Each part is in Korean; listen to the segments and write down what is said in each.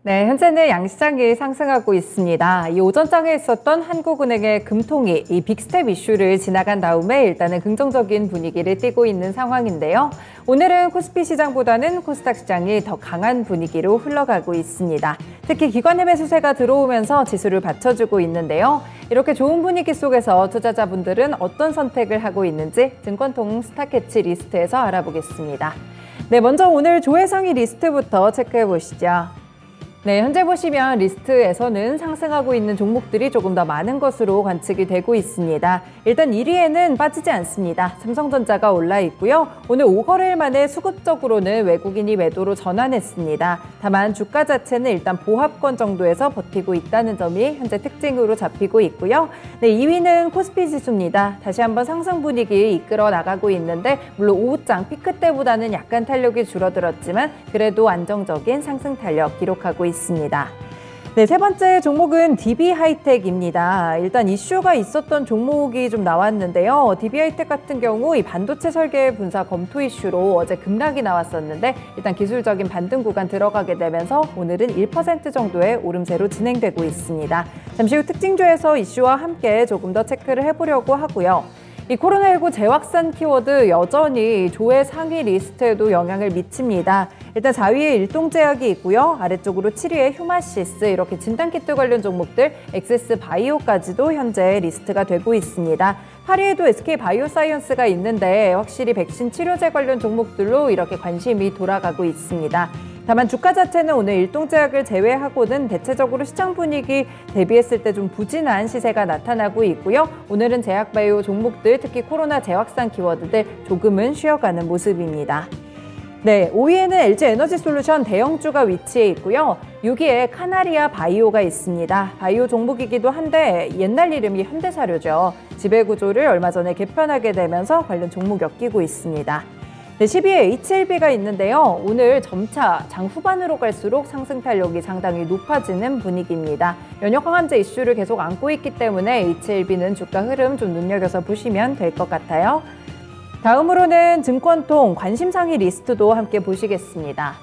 네, 현재는 양시장이 상승하고 있습니다. 이 오전장에 있었던 한국은행의 금통위, 이 빅스텝 이슈를 지나간 다음에 일단은 긍정적인 분위기를 띠고 있는 상황인데요. 오늘은 코스피 시장보다는 코스닥 시장이 더 강한 분위기로 흘러가고 있습니다. 특히 기관의 매수세가 들어오면서 지수를 받쳐주고 있는데요. 이렇게 좋은 분위기 속에서 투자자분들은 어떤 선택을 하고 있는지 증권통 스타캐치 리스트에서 알아보겠습니다. 네, 먼저 오늘 조회상위 리스트부터 체크해 보시죠. 네, 현재 보시면 리스트에서는 상승하고 있는 종목들이 조금 더 많은 것으로 관측이 되고 있습니다. 일단 1위에는 빠지지 않습니다. 삼성전자가 올라 있고요. 오늘 5거래일 만에 수급적으로는 외국인이 매도로 전환했습니다. 다만 주가 자체는 일단 보합권 정도에서 버티고 있다는 점이 현재 특징으로 잡히고 있고요. 네, 2위는 코스피 지수입니다. 다시 한번 상승 분위기 이끌어 나가고 있는데 물론 오후장 피크 때보다는 약간 탄력이 줄어들었지만 그래도 안정적인 상승 탄력 기록하고 있습니다. 네, 세 번째 종목은 DB하이텍입니다. 일단 이슈가 있었던 종목이 좀 나왔는데요. DB하이텍 같은 경우 이 반도체 설계 분사 검토 이슈로 어제 급락이 나왔었는데 일단 기술적인 반등 구간 들어가게 되면서 오늘은 1% 정도의 오름세로 진행되고 있습니다. 잠시 후 특징주에서 이슈와 함께 조금 더 체크를 해보려고 하고요. 이 코로나19 재확산 키워드 여전히 조회 상위 리스트에도 영향을 미칩니다. 일단 4위에 일동제약이 있고요. 아래쪽으로 7위에 휴마시스, 이렇게 진단키트 관련 종목들, 엑세스바이오까지도 현재 리스트가 되고 있습니다. 8위에도 SK바이오사이언스가 있는데 확실히 백신 치료제 관련 종목들로 이렇게 관심이 돌아가고 있습니다. 다만 주가 자체는 오늘 일동제약을 제외하고는 대체적으로 시장 분위기 대비했을 때 좀 부진한 시세가 나타나고 있고요. 오늘은 제약바이오 종목들, 특히 코로나 재확산 키워드들 조금은 쉬어가는 모습입니다. 네, 5위에는 LG에너지솔루션 대형주가 위치해 있고요. 6위에 카나리아 바이오가 있습니다. 바이오 종목이기도 한데 옛날 이름이 현대사료죠. 지배구조를 얼마 전에 개편하게 되면서 관련 종목 엮이고 있습니다. 네, 10위에 HLB가 있는데요. 오늘 점차 장 후반으로 갈수록 상승 탄력이 상당히 높아지는 분위기입니다. 면역 항암제 이슈를 계속 안고 있기 때문에 HLB는 주가 흐름 좀 눈여겨서 보시면 될 것 같아요. 다음으로는 증권통 관심상위 리스트도 함께 보시겠습니다.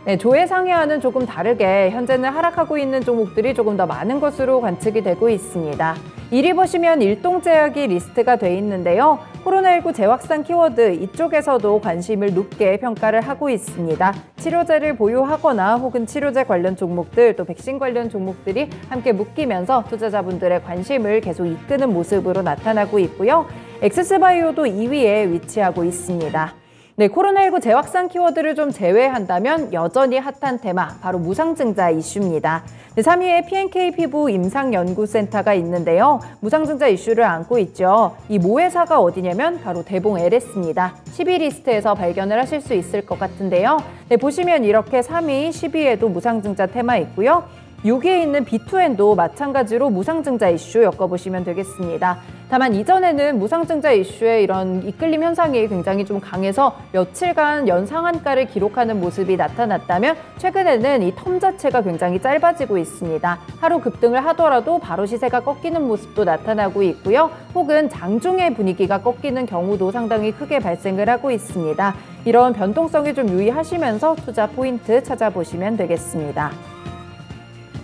네, 조회 상위와는 조금 다르게 현재는 하락하고 있는 종목들이 조금 더 많은 것으로 관측이 되고 있습니다. 1위 보시면 일동제약이 리스트가 돼 있는데요. 코로나19 재확산 키워드 이쪽에서도 관심을 높게 평가를 하고 있습니다. 치료제를 보유하거나 혹은 치료제 관련 종목들, 또 백신 관련 종목들이 함께 묶이면서 투자자분들의 관심을 계속 이끄는 모습으로 나타나고 있고요. 엑세스바이오도 2위에 위치하고 있습니다. 네, 코로나19 재확산 키워드를 좀 제외한다면 여전히 핫한 테마, 바로 무상증자 이슈입니다. 네, 3위에 P&K 피부 임상연구센터가 있는데요. 무상증자 이슈를 안고 있죠. 이 모회사가 어디냐면 바로 대봉 LS입니다. 10위 리스트에서 발견을 하실 수 있을 것 같은데요. 네, 보시면 이렇게 3위, 10위에도 무상증자 테마 있고요. 6위에 있는 B2N도 마찬가지로 무상증자 이슈 엮어보시면 되겠습니다. 다만 이전에는 무상증자 이슈에 이런 이끌림 현상이 굉장히 좀 강해서 며칠간 연상한가를 기록하는 모습이 나타났다면 최근에는 이 텀 자체가 굉장히 짧아지고 있습니다. 하루 급등을 하더라도 바로 시세가 꺾이는 모습도 나타나고 있고요. 혹은 장중에 분위기가 꺾이는 경우도 상당히 크게 발생을 하고 있습니다. 이런 변동성에 좀 유의하시면서 투자 포인트 찾아보시면 되겠습니다.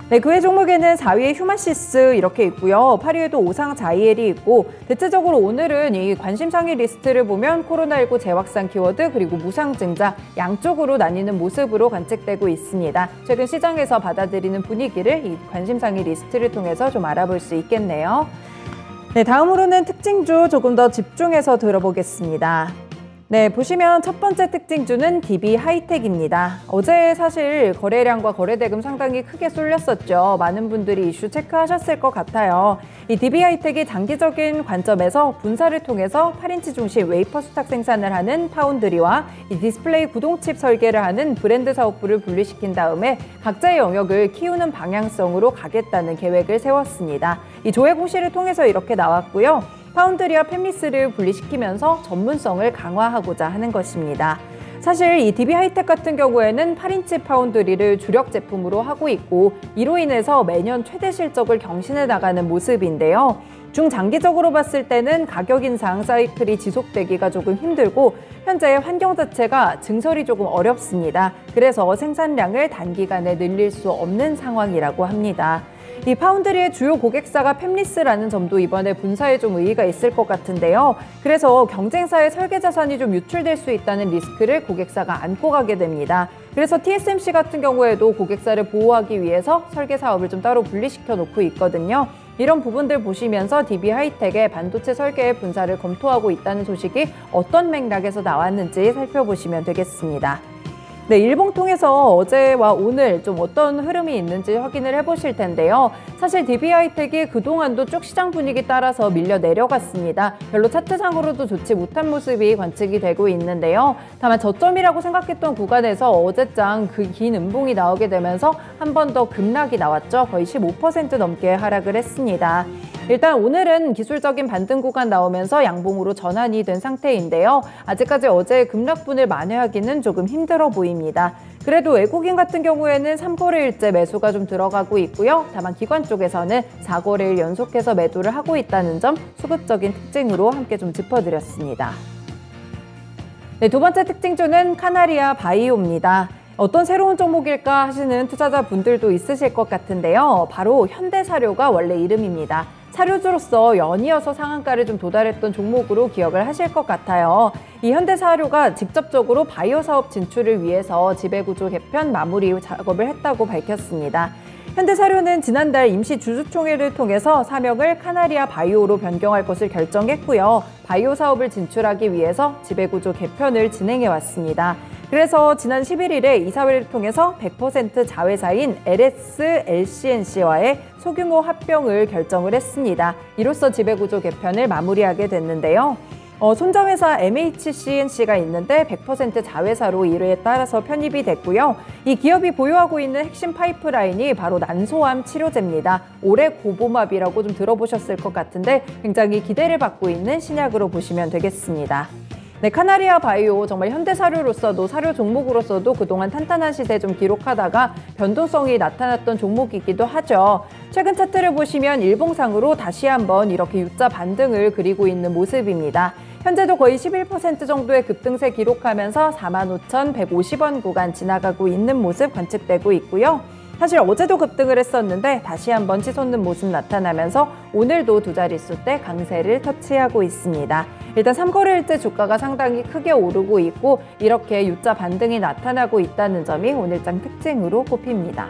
네, 그 외 종목에는 4위에 휴마시스 이렇게 있고요. 8위에도 오상자이엘이 있고 대체적으로 오늘은 이 관심상위 리스트를 보면 코로나19 재확산 키워드 그리고 무상증자 양쪽으로 나뉘는 모습으로 관측되고 있습니다. 최근 시장에서 받아들이는 분위기를 이 관심상위 리스트를 통해서 좀 알아볼 수 있겠네요. 네, 다음으로는 특징주 조금 더 집중해서 들어보겠습니다. 네, 보시면 첫 번째 특징주는 DB하이텍입니다. 어제 사실 거래량과 거래대금 상당히 크게 쏠렸었죠. 많은 분들이 이슈 체크하셨을 것 같아요. 이 DB하이텍이 장기적인 관점에서 분사를 통해서 8인치 중심 웨이퍼 수탁 생산을 하는 파운드리와 이 디스플레이 구동칩 설계를 하는 브랜드 사업부를 분리시킨 다음에 각자의 영역을 키우는 방향성으로 가겠다는 계획을 세웠습니다. 이 조회 공시를 통해서 이렇게 나왔고요. 파운드리와 팹리스를 분리시키면서 전문성을 강화하고자 하는 것입니다. 사실 이 DB하이텍 같은 경우에는 8인치 파운드리를 주력 제품으로 하고 있고 이로 인해서 매년 최대 실적을 경신해 나가는 모습인데요. 중장기적으로 봤을 때는 가격 인상 사이클이 지속되기가 조금 힘들고 현재 환경 자체가 증설이 조금 어렵습니다. 그래서 생산량을 단기간에 늘릴 수 없는 상황이라고 합니다. 이 파운드리의 주요 고객사가 팹리스라는 점도 이번에 분사에 좀 의의가 있을 것 같은데요. 그래서 경쟁사의 설계 자산이 좀 유출될 수 있다는 리스크를 고객사가 안고 가게 됩니다. 그래서 TSMC 같은 경우에도 고객사를 보호하기 위해서 설계 사업을 좀 따로 분리시켜 놓고 있거든요. 이런 부분들 보시면서 DB하이텍의 반도체 설계의 분사를 검토하고 있다는 소식이 어떤 맥락에서 나왔는지 살펴보시면 되겠습니다. 네, 일봉통에서 어제와 오늘 좀 어떤 흐름이 있는지 확인을 해보실 텐데요. 사실 DB하이텍이 그동안도 쭉 시장 분위기 따라서 밀려 내려갔습니다. 별로 차트상으로도 좋지 못한 모습이 관측이 되고 있는데요. 다만 저점이라고 생각했던 구간에서 어제장 그 긴 음봉이 나오게 되면서 한 번 더 급락이 나왔죠. 거의 15% 넘게 하락을 했습니다. 일단 오늘은 기술적인 반등 구간 나오면서 양봉으로 전환이 된 상태인데요. 아직까지 어제의 급락분을 만회하기는 조금 힘들어 보입니다. 그래도 외국인 같은 경우에는 3거래일째 매수가 좀 들어가고 있고요. 다만 기관 쪽에서는 4거래일 연속해서 매도를 하고 있다는 점 수급적인 특징으로 함께 좀 짚어드렸습니다. 네, 두 번째 특징주는 카나리아 바이오입니다. 어떤 새로운 종목일까 하시는 투자자분들도 있으실 것 같은데요. 바로 현대사료가 원래 이름입니다. 사료주로서 연이어서 상한가를 좀 도달했던 종목으로 기억을 하실 것 같아요. 이 현대사료가 직접적으로 바이오 사업 진출을 위해서 지배구조 개편 마무리 작업을 했다고 밝혔습니다. 현대사료는 지난달 임시 주주총회를 통해서 사명을 카나리아 바이오로 변경할 것을 결정했고요. 바이오 사업을 진출하기 위해서 지배구조 개편을 진행해 왔습니다. 그래서 지난 11일에 이사회를 통해서 100% 자회사인 LS LCNC와의 소규모 합병을 결정을 했습니다. 이로써 지배구조 개편을 마무리하게 됐는데요. 손자회사 MHCNC가 있는데 100% 자회사로 이에 따라서 편입이 됐고요. 이 기업이 보유하고 있는 핵심 파이프라인이 바로 난소암 치료제입니다. 오레고보맙이라고 좀 들어보셨을 것 같은데 굉장히 기대를 받고 있는 신약으로 보시면 되겠습니다. 네, 카나리아 바이오 정말 현대사료로서도 사료 종목으로서도 그동안 탄탄한 시세 좀 기록하다가 변동성이 나타났던 종목이기도 하죠. 최근 차트를 보시면 일봉상으로 다시 한번 이렇게 U자 반등을 그리고 있는 모습입니다. 현재도 거의 11% 정도의 급등세 기록하면서 45,150원 구간 지나가고 있는 모습 관측되고 있고요. 사실 어제도 급등을 했었는데 다시 한번 치솟는 모습 나타나면서 오늘도 두 자릿수대 강세를 터치하고 있습니다. 일단 3거래일째 주가가 상당히 크게 오르고 있고 이렇게 U자 반등이 나타나고 있다는 점이 오늘장 특징으로 꼽힙니다.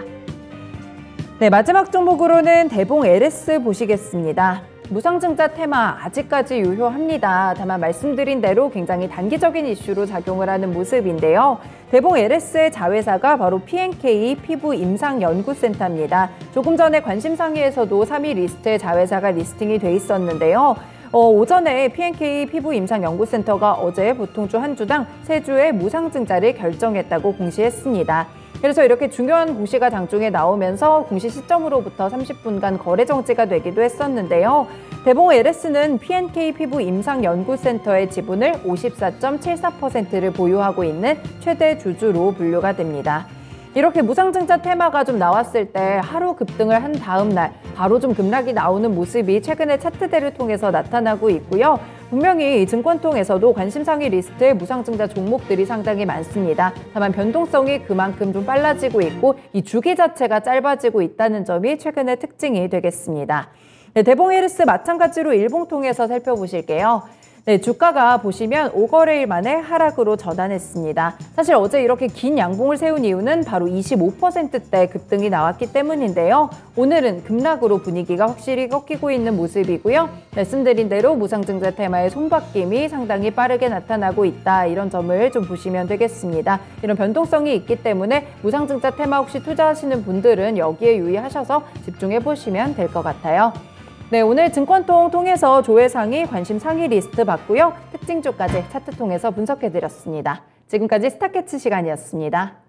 네, 마지막 종목으로는 대봉 LS 보시겠습니다. 무상증자 테마 아직까지 유효합니다. 다만 말씀드린 대로 굉장히 단기적인 이슈로 작용을 하는 모습인데요. 대봉 LS의 자회사가 바로 P&K 피부임상연구센터입니다. 조금 전에 관심상의에서도 3위 리스트에 자회사가 리스팅이 돼 있었는데요. 오전에 P&K 피부임상연구센터가 어제 보통주 한 주당 3주의 무상증자를 결정했다고 공시했습니다. 그래서 이렇게 중요한 공시가 장중에 나오면서 공시 시점으로부터 30분간 거래 정지가 되기도 했었는데요. 대봉 LS는 P&K 피부임상연구센터의 지분을 54.74%를 보유하고 있는 최대 주주로 분류가 됩니다. 이렇게 무상증자 테마가 좀 나왔을 때 하루 급등을 한 다음 날 바로 좀 급락이 나오는 모습이 최근에 차트대를 통해서 나타나고 있고요. 분명히 증권통에서도 관심상위 리스트에 무상증자 종목들이 상당히 많습니다. 다만 변동성이 그만큼 좀 빨라지고 있고 이 주기 자체가 짧아지고 있다는 점이 최근의 특징이 되겠습니다. 네, 대봉 LS 마찬가지로 일봉통에서 살펴보실게요. 네, 주가가 보시면 5거래일 만에 하락으로 전환했습니다. 사실 어제 이렇게 긴 양봉을 세운 이유는 바로 25%대 급등이 나왔기 때문인데요. 오늘은 급락으로 분위기가 확실히 꺾이고 있는 모습이고요. 말씀드린 대로 무상증자 테마의 손바뀜이 상당히 빠르게 나타나고 있다. 이런 점을 좀 보시면 되겠습니다. 이런 변동성이 있기 때문에 무상증자 테마 혹시 투자하시는 분들은 여기에 유의하셔서 집중해 보시면 될 것 같아요. 네, 오늘 증권통 통해서 조회상위, 관심 상위 리스트 봤고요. 특징주까지 차트 통해서 분석해드렸습니다. 지금까지 스타캐치 시간이었습니다.